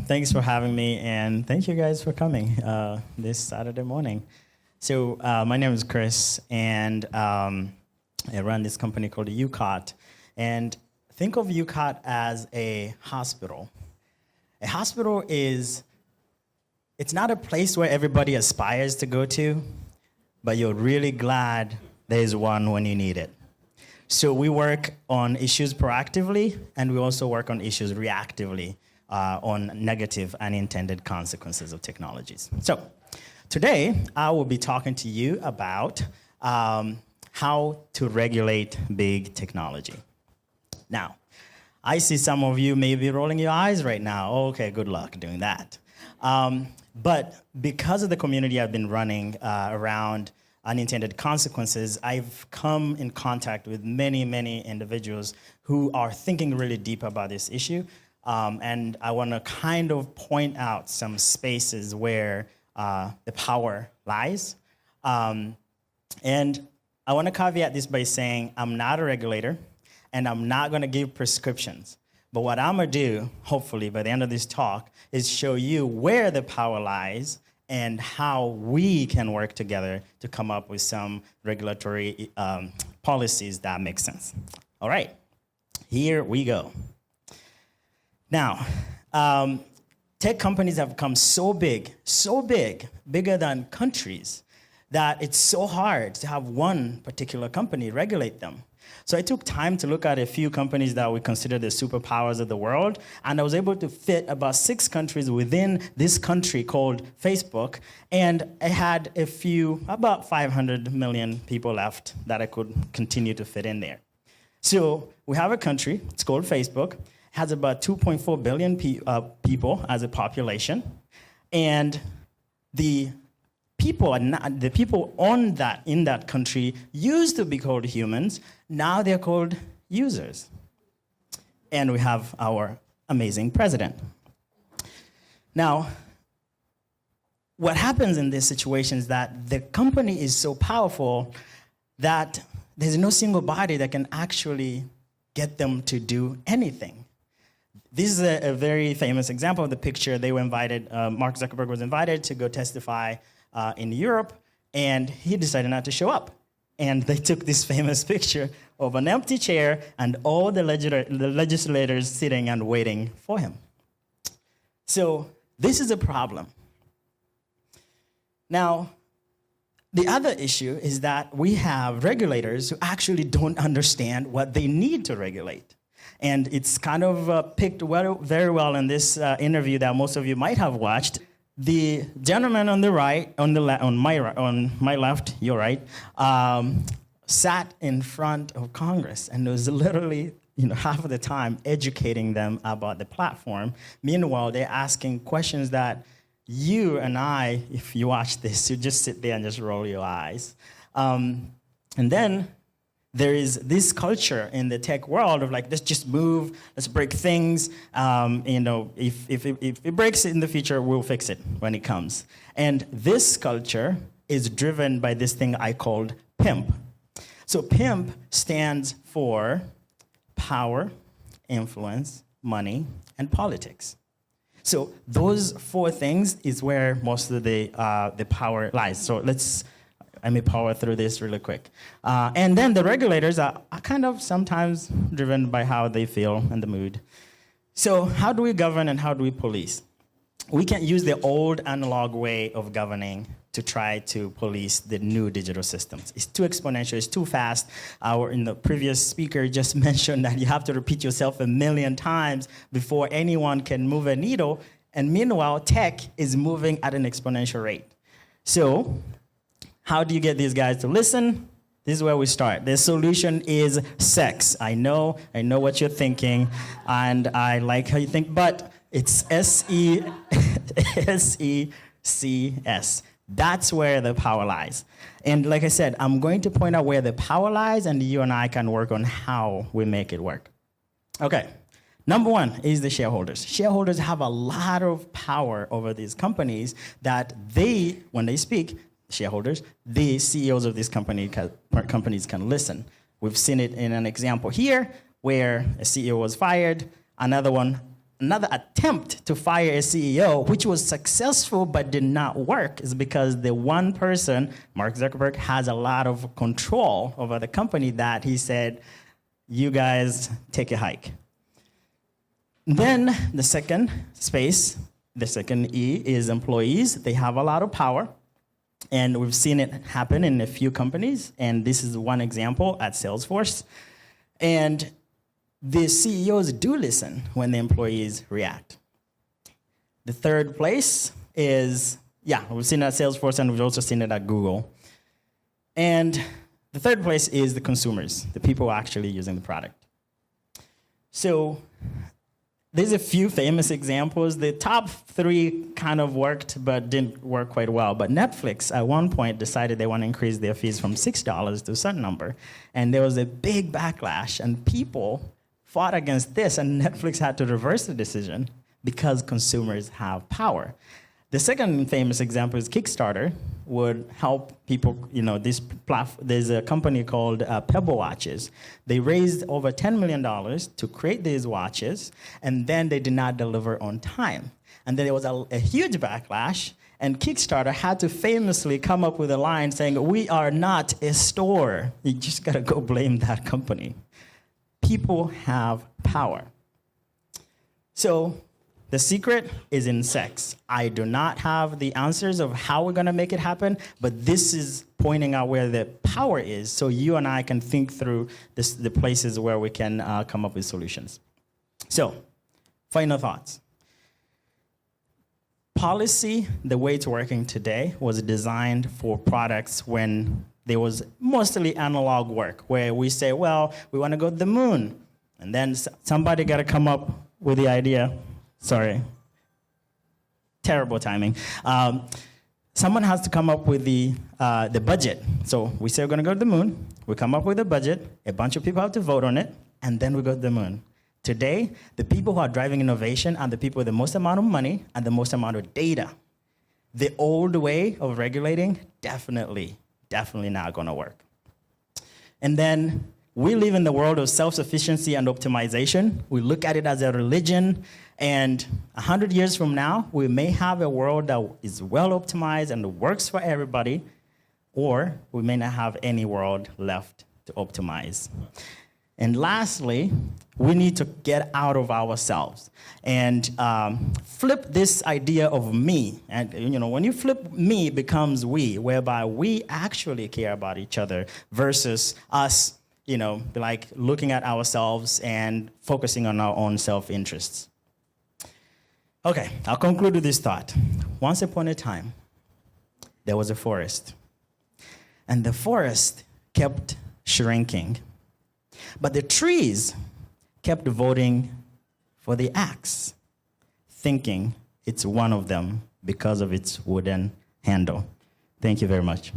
Thanks for having me, and thank you guys for coming this Saturday morning. So my name is Chris, and I run this company called UCOT. And think of UCOT as a hospital. A hospital it's not a place where everybody aspires to go to, but you're really glad there's one when you need it. So we work on issues proactively, and we also work on issues reactively on negative unintended consequences of technologies. So today, I will be talking to you about how to regulate big technology. Now, I see some of you may be rolling your eyes right now. Okay, good luck doing that. But because of the community I've been running around unintended consequences, I've come in contact with many, many individuals who are thinking really deep about this issue. And I want to kind of point out some spaces where the power lies. And I want to caveat this by saying I'm not a regulator, and I'm not going to give prescriptions. But what I'm going to do, hopefully by the end of this talk, is show you where the power lies and how we can work together to come up with some regulatory policies that make sense. All right, here we go. Now, tech companies have become so big, bigger than countries, that it's so hard to have one particular company regulate them. So I took time to look at a few companies that we consider the superpowers of the world, and I was able to fit about 6 countries within this country called Facebook, and I had about 500 million people left that I could continue to fit in there. So we have a country, it's called Facebook, has about 2.4 billion people as a population, and the people in that country used to be called humans. Now they're called users. And we have our amazing president. Now, what happens in this situation is that the company is so powerful that there's no single body that can actually get them to do anything. This is a very famous example of the picture. They were invited, Mark Zuckerberg was invited to go testify in Europe, and he decided not to show up. And they took this famous picture of an empty chair and all the legislators sitting and waiting for him. So this is a problem. Now, the other issue is that we have regulators who actually don't understand what they need to regulate. And it's kind of picked very well in this interview that most of you might have watched. The gentleman on the right, on my left, your right, sat in front of Congress and was literally, half of the time educating them about the platform. Meanwhile, they're asking questions that you and I, if you watch this, you just sit there and just roll your eyes. And then there is this culture in the tech world of let's just move, let's break things. If it breaks in the future, we'll fix it when it comes. And this culture is driven by this thing I called PIMP. So PIMP stands for power, influence, money, and politics. So those 4 things is where most of the power lies. So I may power through this really quick. And then the regulators are kind of sometimes driven by how they feel and the mood. So how do we govern and how do we police? We can't use the old analog way of governing to try to police the new digital systems. It's too exponential, it's too fast. The previous speaker just mentioned that you have to repeat yourself 1 million times before anyone can move a needle. And meanwhile, tech is moving at an exponential rate. So how do you get these guys to listen? This is where we start. The solution is sex. I know what you're thinking, and I like how you think, but it's SECS. That's where the power lies. And like I said, I'm going to point out where the power lies, and you and I can work on how we make it work. Okay, number 1 is the shareholders. Shareholders have a lot of power over these companies that when they speak, shareholders, the CEOs of these companies can listen. We've seen it in an example here where a CEO was fired, another one another attempt to fire a CEO, which was successful but did not work, is because the one person, Mark Zuckerberg, has a lot of control over the company that he said, you guys take a hike. Then the second space, the second E, is employees. They have a lot of power. And we've seen it happen in a few companies. And this is one example at Salesforce. And the CEOs do listen when the employees react. The third place is, we've seen it at Salesforce, and we've also seen it at Google. And the third place is the consumers, the people actually using the product. So there's a few famous examples. The top three kind of worked, but didn't work quite well. But Netflix, at one point, decided they want to increase their fees from $6 to a certain number. And there was a big backlash, and people fought against this, and Netflix had to reverse the decision because consumers have power. The second famous example is Kickstarter would help people, there's a company called Pebble Watches. They raised over $10 million to create these watches, and then they did not deliver on time. And then there was a huge backlash, and Kickstarter had to famously come up with a line saying, we are not a store. You just gotta go blame that company. People have power. So the secret is in sex. I do not have the answers of how we're going to make it happen, but this is pointing out where the power is, so you and I can think through the places where we can come up with solutions. So, final thoughts. Policy, the way it's working today, was designed for products when there was mostly analog work, where we say, well, we want to go to the moon, and then somebody got to come up with the idea. Sorry, terrible timing. Someone has to come up with the budget. So we say we're going to go to the moon. We come up with a budget. A bunch of people have to vote on it, and then we go to the moon. Today, the people who are driving innovation are the people with the most amount of money and the most amount of data. The old way of regulating, definitely not going to work. And then we live in the world of self-sufficiency and optimization. We look at it as a religion. And 100 years from now, we may have a world that is well optimized and works for everybody, or we may not have any world left to optimize. And lastly, we need to get out of ourselves and flip this idea of me. And when you flip me, it becomes we, whereby we actually care about each other versus us, like looking at ourselves and focusing on our own self-interests. Okay, I'll conclude with this thought. Once upon a time, there was a forest. And the forest kept shrinking. But the trees kept voting for the axe, thinking it's one of them because of its wooden handle. Thank you very much.